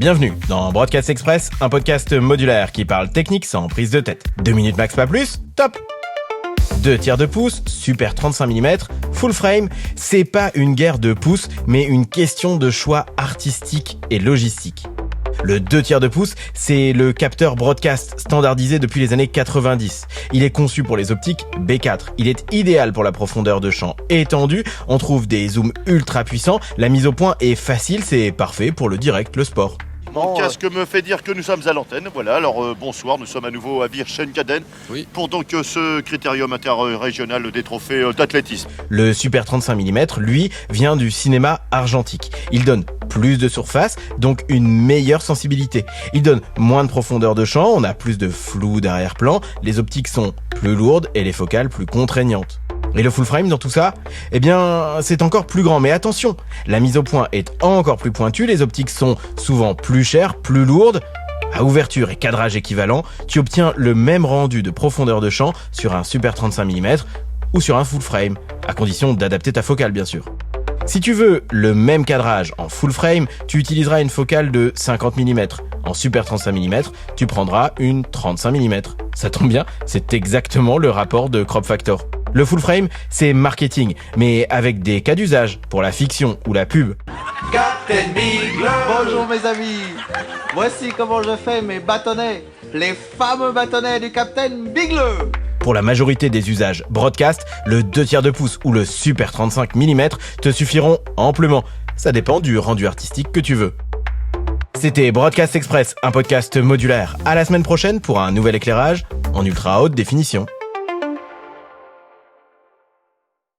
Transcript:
Bienvenue dans Broadcast Express, un podcast modulaire qui parle technique sans prise de tête. 2 minutes max pas plus, top! 2 tiers de pouce, super 35 mm, full frame, c'est pas une guerre de pouces, mais une question de choix artistique et logistique. Le 2 tiers de pouce, c'est le capteur broadcast standardisé depuis les années 90. Il est conçu pour les optiques B4. Il est idéal pour la profondeur de champ étendue. On trouve des zooms ultra puissants. La mise au point est facile, c'est parfait pour le direct, le sport. Mon casque me fait dire que nous sommes à l'antenne. Voilà, alors bonsoir, nous sommes à nouveau à Virchenkaden pour donc ce critérium interrégional des trophées d'athlétisme. Le Super 35 mm, lui, vient du cinéma argentique. Il donne plus de surface, donc une meilleure sensibilité. Il donne moins de profondeur de champ, on a plus de flou d'arrière-plan, les optiques sont plus lourdes et les focales plus contraignantes. Et le full frame dans tout ça, eh bien, c'est encore plus grand. Mais attention, la mise au point est encore plus pointue, les optiques sont souvent plus chères, plus lourdes. À ouverture et cadrage équivalent, tu obtiens le même rendu de profondeur de champ sur un Super 35 mm ou sur un full frame, à condition d'adapter ta focale bien sûr. Si tu veux le même cadrage en full frame, tu utiliseras une focale de 50 mm. En Super 35 mm, tu prendras une 35 mm. Ça tombe bien, c'est exactement le rapport de crop factor. Le full frame, c'est marketing, mais avec des cas d'usage pour la fiction ou la pub. Captain Bigler. Bonjour mes amis, voici comment je fais mes bâtonnets, les fameux bâtonnets du Captain Bigler. Pour la majorité des usages broadcast, le 2 tiers de pouce ou le Super 35 mm te suffiront amplement. Ça dépend du rendu artistique que tu veux. C'était Broadcast Express, un podcast modulaire. À la semaine prochaine pour un nouvel éclairage en ultra haute définition.